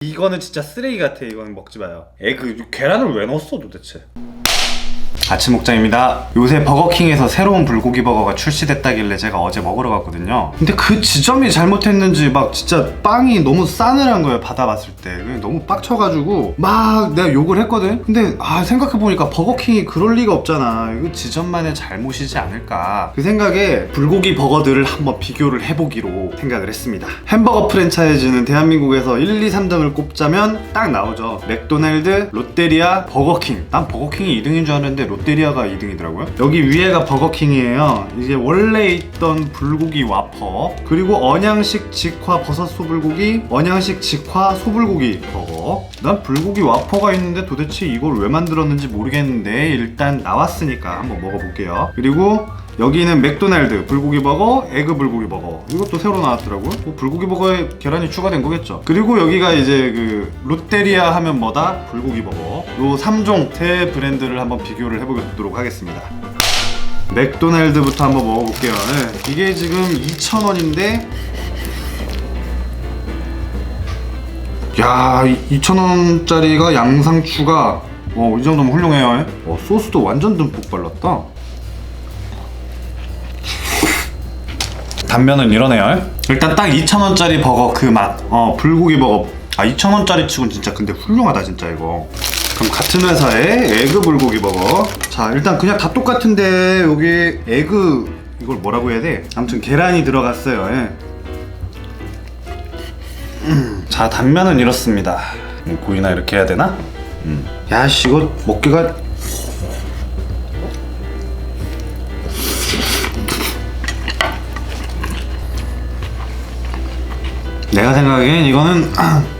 이거는 진짜 쓰레기 같아. 이거는 먹지 마요. 계란을 왜 넣었어 도대체? 아침 목장입니다. 요새 버거킹에서 새로운 불고기 버거가 출시됐다길래 제가 어제 먹으러 갔거든요. 근데 그 지점이 잘못했는지 막 진짜 빵이 너무 싸늘한 거예요. 받아봤을 때 너무 빡쳐가지고 막 내가 욕을 했거든. 근데 생각해보니까 버거킹이 그럴 리가 없잖아. 이거 지점만의 잘못이지 않을까, 그 생각에 불고기 버거들을 한번 비교를 해보기로 생각을 했습니다. 햄버거 프랜차이즈는 대한민국에서 1, 2, 3등을 꼽자면 딱 나오죠. 맥도날드, 롯데리아, 버거킹. 난 버거킹이 2등인 줄 알았는데 롯데리아가 2등이더라고요. 여기 위에가 버거킹이에요. 이제 원래 있던 불고기 와퍼, 그리고 언양식 직화 버섯 소불고기, 언양식 직화 소불고기 버거. 난 불고기 와퍼가 있는데 도대체 이걸 왜 만들었는지 모르겠는데 일단 나왔으니까 한번 먹어볼게요. 그리고 여기는 맥도날드 불고기 버거, 에그 불고기 버거. 이것도 새로 나왔더라고요. 불고기 버거에 계란이 추가된 거겠죠. 그리고 여기가 이제 그 롯데리아 하면 뭐다? 불고기 버거. 요 3종 세 브랜드를 한번 비교를 해보도록 하겠습니다. 맥도날드부터 한번 먹어볼게요. 네. 이게 지금 2,000원인데 야, 2,000원짜리가 양상추가 이 정도면 훌륭해요. 소스도 완전 듬뿍 발랐다. 단면은 이러네요. 일단 딱 2,000원짜리 버거 그 맛. 불고기 버거. 2,000원짜리 치곤 진짜 근데 훌륭하다 진짜 이거. 그럼 같은 회사의 에그 불고기 버거. 자, 일단 그냥 다 똑같은데 여기 에그, 이걸 뭐라고 해야 돼? 아무튼 계란이 들어갔어요. 예. 자, 단면은 이렇습니다. 보이나? 이렇게 해야 되나? 야씨, 이거 먹기가 내가 생각하기엔 이거는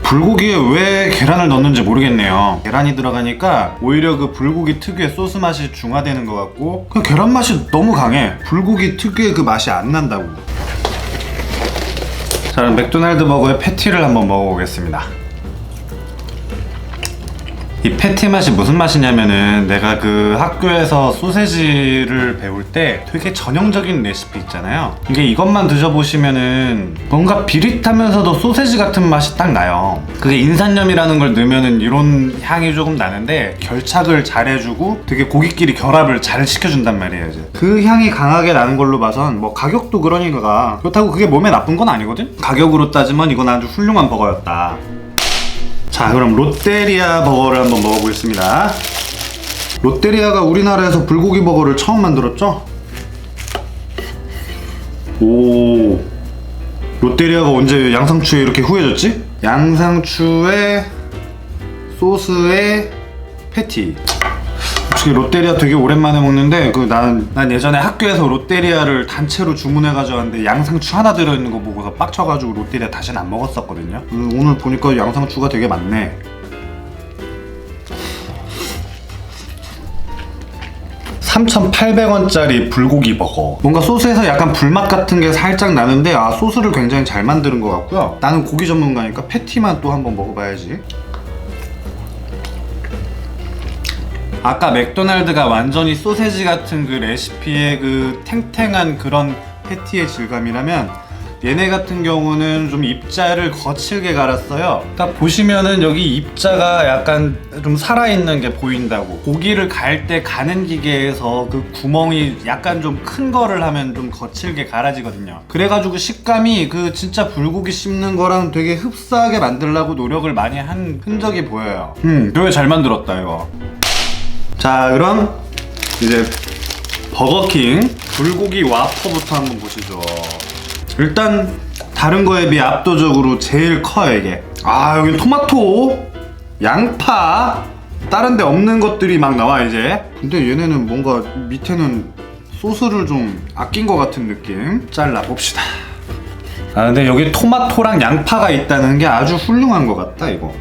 불고기에 왜 계란을 넣는지 모르겠네요. 계란이 들어가니까 오히려 그 불고기 특유의 소스 맛이 중화되는 것 같고, 그냥 계란 맛이 너무 강해. 불고기 특유의 그 맛이 안 난다고. 자, 그럼 맥도날드 버거의 패티를 한번 먹어보겠습니다. 이 패티 맛이 무슨 맛이냐면은, 내가 그 학교에서 소세지를 배울 때 되게 전형적인 레시피 있잖아요. 이게 이것만 드셔보시면은 뭔가 비릿하면서도 소세지 같은 맛이 딱 나요. 그게 인산염이라는 걸 넣으면은 이런 향이 조금 나는데 결착을 잘 해주고 되게 고기끼리 결합을 잘 시켜준단 말이에요. 이제 그 향이 강하게 나는 걸로 봐선 뭐 가격도 그러니까 그렇다고 그게 몸에 나쁜 건 아니거든? 가격으로 따지면 이건 아주 훌륭한 버거였다. 자, 그럼 롯데리아 버거를 한번 먹어보겠습니다. 롯데리아가 우리나라에서 불고기 버거를 처음 만들었죠? 오, 롯데리아가 언제 양상추에 이렇게 후해졌지? 양상추에 소스에 패티. 솔직히 롯데리아 되게 오랜만에 먹는데 난 예전에 학교에서 롯데리아를 단체로 주문해가지고 왔는데 양상추 하나 들어있는 거 보고서 빡쳐가지고 롯데리아 다시는 안 먹었었거든요. 오늘 보니까 양상추가 되게 많네. $3,800원짜리 불고기 버거. 뭔가 소스에서 약간 불맛 같은 게 살짝 나는데 소스를 굉장히 잘 만드는 것 같고요. 나는 고기 전문가니까 패티만 또 한번 먹어봐야지. 아까 맥도날드가 완전히 소세지 같은 그 레시피의 그 탱탱한 그런 패티의 질감이라면, 얘네 같은 경우는 좀 입자를 거칠게 갈았어요. 딱 보시면은 여기 입자가 약간 좀 살아있는 게 보인다고. 고기를 갈 때 가는 기계에서 그 구멍이 약간 좀 큰 거를 하면 좀 거칠게 갈아지거든요. 그래가지고 식감이 그 진짜 불고기 씹는 거랑 되게 흡사하게 만들려고 노력을 많이 한 흔적이 보여요. 되게 잘 만들었다 이거. 자, 그럼 이제 버거킹 불고기 와퍼부터 한번 보시죠. 일단 다른 거에 비해 압도적으로 제일 커요 이게. 여기 토마토, 양파, 다른 데 없는 것들이 막 나와 이제. 근데 얘네는 뭔가 밑에는 소스를 좀 아낀 것 같은 느낌. 잘라봅시다. 근데 여기 토마토랑 양파가 있다는 게 아주 훌륭한 것 같다 이거.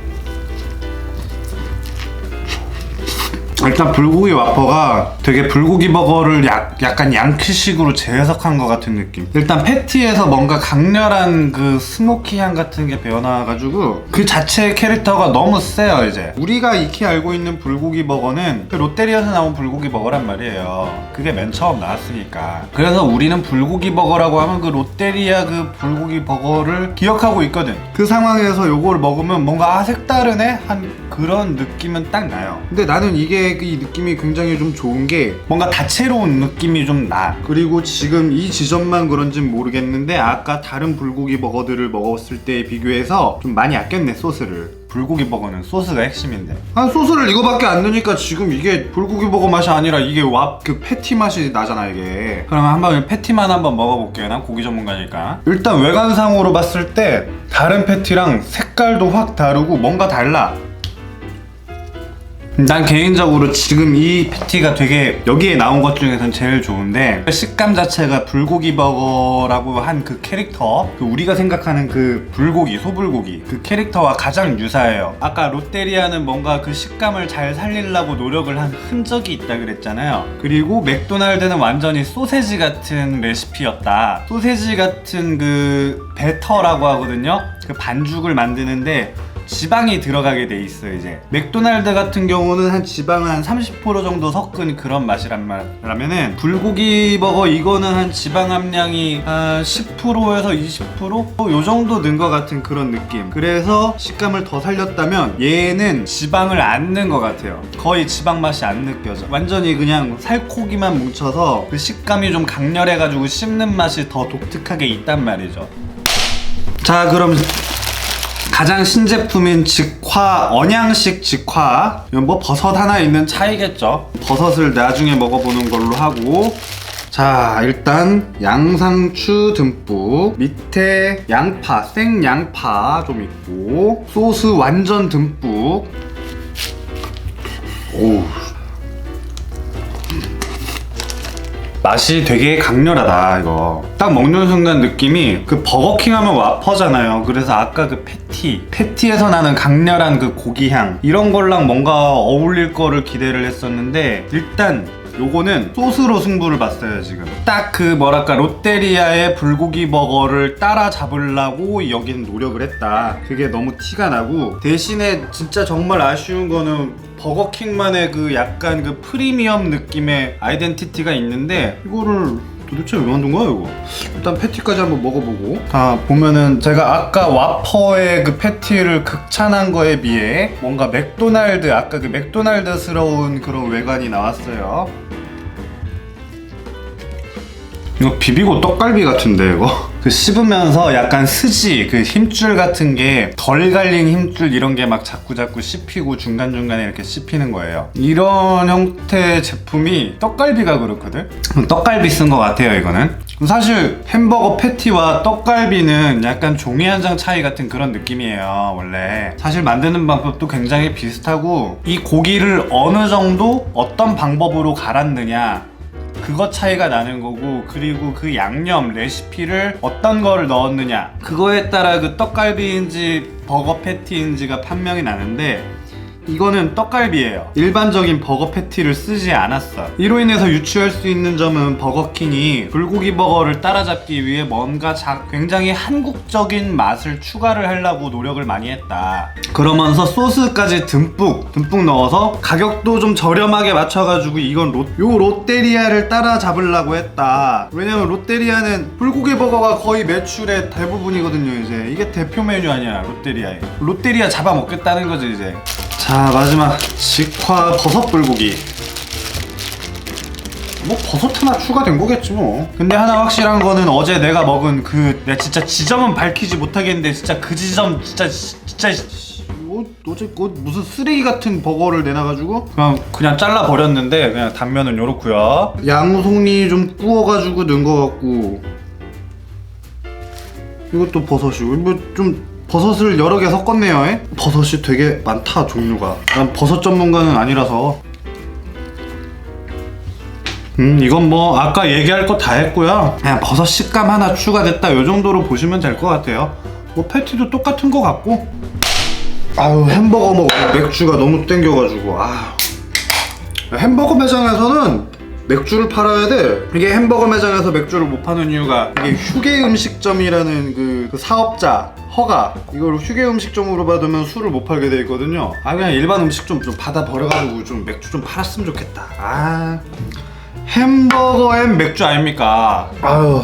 일단 불고기 와퍼가 되게 불고기 버거를 약간 양키식으로 재해석한 것 같은 느낌. 일단 패티에서 뭔가 강렬한 그 스모키 향 같은 게 배어나와가지고 그 자체의 캐릭터가 너무 세요. 이제 우리가 익히 알고 있는 불고기 버거는 그 롯데리아에서 나온 불고기 버거란 말이에요. 그게 맨 처음 나왔으니까. 그래서 우리는 불고기 버거라고 하면 그 롯데리아 그 불고기 버거를 기억하고 있거든. 그 상황에서 요거를 먹으면 뭔가 색다르네? 한 그런 느낌은 딱 나요. 근데 나는 이게 이 느낌이 굉장히 좀 좋은 게 뭔가 다채로운 느낌이 좀 나. 그리고 지금 이 지점만 그런진 모르겠는데 아까 다른 불고기 버거들을 먹었을 때에 비교해서 좀 많이 아꼈네, 소스를. 불고기 버거는 소스가 핵심인데 소스를 이거밖에 안 넣으니까 지금 이게 불고기 버거 맛이 아니라 이게 그 패티 맛이 나잖아 이게. 그러면 한번 패티만 한번 먹어볼게요. 난 고기 전문가니까. 일단 외관상으로 봤을 때 다른 패티랑 색깔도 확 다르고 뭔가 달라. 난 개인적으로 지금 이 패티가 되게 여기에 나온 것 중에선 제일 좋은데 식감 자체가 불고기 버거라고 한 그 캐릭터, 그 우리가 생각하는 그 불고기, 소불고기 그 캐릭터와 가장 유사해요. 아까 롯데리아는 뭔가 그 식감을 잘 살리려고 노력을 한 흔적이 있다 그랬잖아요. 그리고 맥도날드는 완전히 소세지 같은 레시피였다. 소세지 같은 그 배터라고 하거든요. 그 반죽을 만드는데 지방이 들어가게 돼 있어. 이제 맥도날드 같은 경우는 한 지방은 한 30% 정도 섞은 그런 맛이란 말이라면은 불고기 버거 이거는 한 지방 함량이 한 10%에서 20%? 요 정도 는 것 같은 그런 느낌. 그래서 식감을 더 살렸다면 얘는 지방을 안 넣은 것 같아요. 거의 지방 맛이 안 느껴져. 완전히 그냥 살코기만 뭉쳐서 그 식감이 좀 강렬해가지고 씹는 맛이 더 독특하게 있단 말이죠. 자, 그럼 가장 신제품인 직화, 언양식 직화. 이건 뭐 버섯 하나 있는 차이겠죠. 버섯을 나중에 먹어보는 걸로 하고. 자, 일단 양상추 듬뿍, 밑에 양파, 생양파 좀 있고, 소스 완전 듬뿍. 오우, 맛이 되게 강렬하다. 이거 딱 먹는 순간 느낌이 그 버거킹 하면 와퍼잖아요. 그래서 아까 그 패티에서 나는 강렬한 그 고기향 이런 걸랑 뭔가 어울릴 거를 기대를 했었는데 일단 요거는 소스로 승부를 봤어요. 지금 딱 그 뭐랄까 롯데리아의 불고기 버거를 따라잡으려고 여기는 노력을 했다. 그게 너무 티가 나고, 대신에 진짜 정말 아쉬운 거는 버거킹만의 그 약간 그 프리미엄 느낌의 아이덴티티가 있는데 이거를 도대체 왜 만든 거야 이거? 일단 패티까지 한번 먹어보고. 자, 보면은 제가 아까 와퍼의 그 패티를 극찬한 거에 비해 뭔가 맥도날드, 아까 그 맥도날드스러운 그런 외관이 나왔어요. 이거 비비고 떡갈비 같은데 이거? 그 씹으면서 약간 스지, 그 힘줄 같은 게 덜 갈린 힘줄 이런 게 막 자꾸자꾸 씹히고 중간중간에 이렇게 씹히는 거예요. 이런 형태의 제품이 떡갈비가 그렇거든? 떡갈비 쓴 것 같아요 이거는. 사실 햄버거 패티와 떡갈비는 약간 종이 한 장 차이 같은 그런 느낌이에요 원래. 사실 만드는 방법도 굉장히 비슷하고 이 고기를 어느 정도 어떤 방법으로 갈았느냐 그것 차이가 나는 거고, 그리고 그 양념 레시피를 어떤 거를 넣었느냐 그거에 따라 그 떡갈비인지 버거 패티인지가 판명이 나는데 이거는 떡갈비예요. 일반적인 버거 패티를 쓰지 않았어. 이로 인해서 유추할 수 있는 점은 버거킹이 불고기 버거를 따라잡기 위해 뭔가 굉장히 한국적인 맛을 추가를 하려고 노력을 많이 했다. 그러면서 소스까지 듬뿍 넣어서 가격도 좀 저렴하게 맞춰가지고 이건 롯데리아를 따라잡으려고 했다. 왜냐면 롯데리아는 불고기 버거가 거의 매출의 대부분이거든요. 이제 이게 대표 메뉴 아니야 롯데리아에. 롯데리아 잡아먹겠다는 거지 이제. 자, 마지막 직화 버섯 불고기. 뭐 버섯 하나 추가된 거겠지 뭐. 근데 하나 확실한 거는 어제 내가 먹은 내가 진짜 지점은 밝히지 못하겠는데 진짜 그 지점 진짜 어제 무슨 쓰레기 같은 버거를 내놔가지고 그냥 잘라 버렸는데 그냥 단면은 요렇고요. 양송이 좀 구워가지고 넣은 거 같고, 이것도 버섯이고 뭐 좀 버섯을 여러 개 섞었네요. 버섯이 되게 많다 종류가. 난 버섯 전문가는 아니라서. 이건 뭐 아까 얘기할 거 다 했고요. 그냥 버섯 식감 하나 추가됐다 요 정도로 보시면 될 것 같아요. 뭐 패티도 똑같은 거 같고. 아유, 햄버거 먹고 맥주가 너무 땡겨가지고 햄버거 매장에서는 맥주를 팔아야 돼. 이게 햄버거 매장에서 맥주를 못 파는 이유가 이게 휴게 음식점이라는 그 사업자 허가 이걸 휴게 음식점으로 받으면 술을 못 팔게 돼 있거든요. 그냥 일반 음식점 좀 받아 버려가지고 좀 맥주 좀 팔았으면 좋겠다. 햄버거엔 맥주 아닙니까? 아유.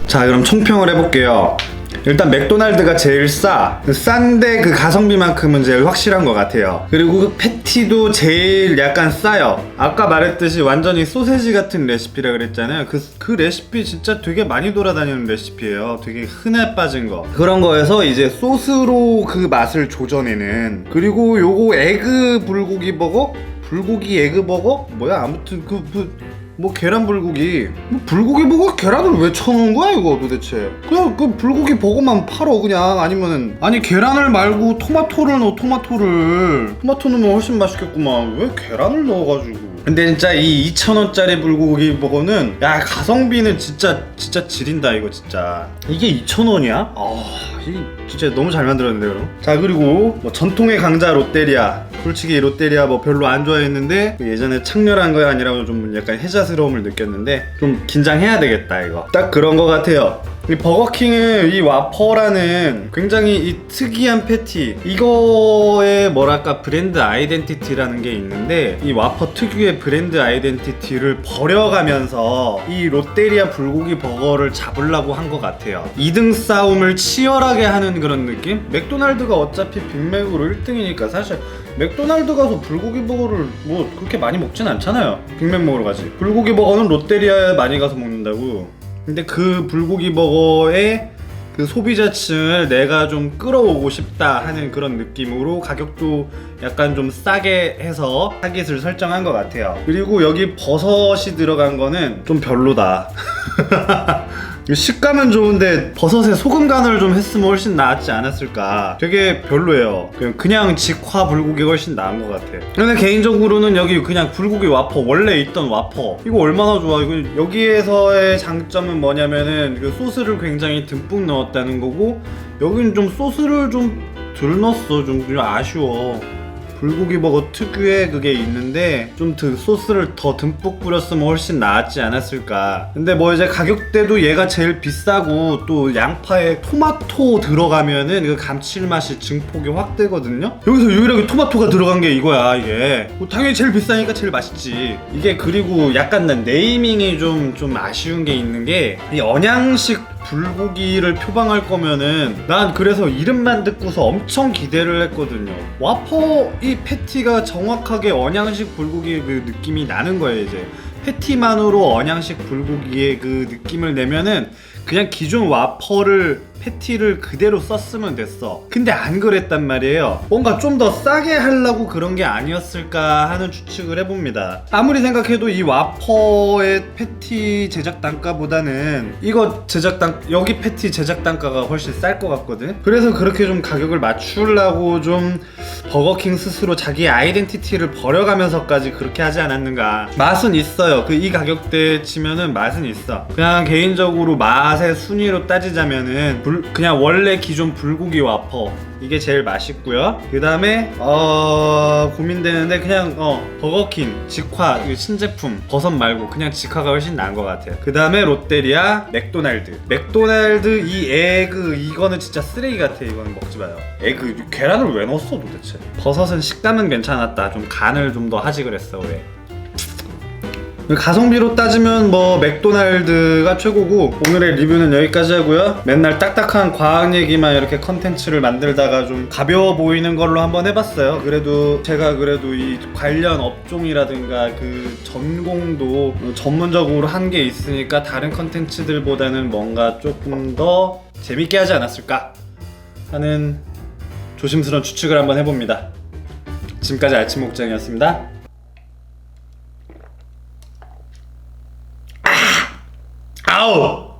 자, 그럼 총평을 해볼게요. 일단 맥도날드가 제일 싼데 그 가성비만큼은 제일 확실한 것 같아요. 그리고 그 패티도 제일 약간 싸요. 아까 말했듯이 완전히 소세지 같은 레시피라 그랬잖아요. 그 레시피 진짜 되게 많이 돌아다니는 레시피예요. 되게 흔해 빠진 거. 그런 거에서 이제 소스로 그 맛을 조져내는. 그리고 요거 에그 불고기 버거? 불고기 에그 버거? 뭐야, 아무튼 뭐 계란 불고기, 불고기 버거 계란을 왜 쳐놓은 거야 이거 도대체? 그냥 그 불고기 버거만 팔어 그냥. 아니 계란을 말고 토마토를 넣어. 토마토 넣으면 훨씬 맛있겠구만. 왜 계란을 넣어가지고. 근데 진짜 이 2,000원짜리 불고기 버거는 야 가성비는 진짜 지린다 이거 진짜. 이게 2,000원이야? 이게 진짜 너무 잘 만들었는데 그럼. 자, 그리고 뭐 전통의 강자 롯데리아. 솔직히 롯데리아 뭐 별로 안 좋아했는데 예전에 창렬한 거야 아니라고 좀 약간 해자스러움을 느꼈는데 좀 긴장해야 되겠다 이거. 딱 그런 거 같아요. 이 버거킹의 이 와퍼라는 굉장히 이 특이한 패티, 이거의 뭐랄까 브랜드 아이덴티티라는 게 있는데 이 와퍼 특유의 브랜드 아이덴티티를 버려가면서 이 롯데리아 불고기 버거를 잡으려고 한 것 같아요. 2등 싸움을 치열하게 하는 그런 느낌? 맥도날드가 어차피 빅맥으로 1등이니까 사실 맥도날드 가서 불고기 버거를 뭐 그렇게 많이 먹진 않잖아요. 빅맥 먹으러 가지. 불고기 버거는 롯데리아에 많이 가서 먹는다고. 근데 그 불고기 버거의 그 소비자층을 내가 좀 끌어오고 싶다 하는 그런 느낌으로 가격도 약간 좀 싸게 해서 타깃을 설정한 것 같아요. 그리고 여기 버섯이 들어간 거는 좀 별로다. 식감은 좋은데 버섯에 소금 간을 좀 했으면 훨씬 나았지 않았을까. 되게 별로예요. 그냥 직화 불고기가 훨씬 나은 것 같아요. 근데 개인적으로는 여기 그냥 불고기 와퍼, 원래 있던 와퍼 이거 얼마나 좋아. 이거 여기에서의 장점은 뭐냐면은 그 소스를 굉장히 듬뿍 넣었다는 거고, 여기는 좀 소스를 좀 덜 넣었어. 좀 아쉬워. 불고기 버거 특유의 그게 있는데 좀 소스를 더 듬뿍 뿌렸으면 훨씬 나았지 않았을까. 근데 뭐 이제 가격대도 얘가 제일 비싸고 또 양파에 토마토 들어가면은 그 감칠맛이 증폭이 확 되거든요. 여기서 유일하게 토마토가 들어간 게 이거야. 이게 뭐 당연히 제일 비싸니까 제일 맛있지 이게. 그리고 약간 난 네이밍이 좀 아쉬운 게 있는 게, 이 언양식 불고기를 표방할 거면은 난 그래서 이름만 듣고서 엄청 기대를 했거든요. 와퍼 이 패티가 정확하게 언양식 불고기의 그 느낌이 나는 거예요. 이제 패티만으로 언양식 불고기의 그 느낌을 내면은 그냥 기존 와퍼를 패티를 그대로 썼으면 됐어. 근데 안 그랬단 말이에요. 뭔가 좀 더 싸게 하려고 그런 게 아니었을까 하는 추측을 해봅니다. 아무리 생각해도 이 와퍼의 패티 제작 단가보다는 이거 여기 패티 제작 단가가 훨씬 쌀 것 같거든. 그래서 그렇게 좀 가격을 맞추려고 좀 버거킹 스스로 자기 아이덴티티를 버려가면서까지 그렇게 하지 않았는가. 맛은 있어요. 이 가격대에 치면은 맛은 있어. 그냥 개인적으로 맛의 순위로 따지자면은 그냥 원래 기존 불고기 와퍼 이게 제일 맛있고요. 그 다음에 고민되는데 그냥 버거킹 직화 신제품 버섯 말고 그냥 직화가 훨씬 나은 것 같아요. 그 다음에 롯데리아, 맥도날드 이 에그 이거는 진짜 쓰레기 같아. 이거는 먹지 마요. 에그 계란을 왜 넣었어 도대체. 버섯은 식감은 괜찮았다. 좀 간을 좀 더 하지 그랬어. 왜? 가성비로 따지면 뭐 맥도날드가 최고고, 오늘의 리뷰는 여기까지 하고요. 맨날 딱딱한 과학 얘기만 이렇게 컨텐츠를 만들다가 좀 가벼워 보이는 걸로 한번 해봤어요. 제가 그래도 이 관련 업종이라든가 그 전공도 전문적으로 한 게 있으니까 다른 컨텐츠들보다는 뭔가 조금 더 재밌게 하지 않았을까 하는 조심스러운 추측을 한번 해봅니다. 지금까지 알침목장이었습니다. 아우!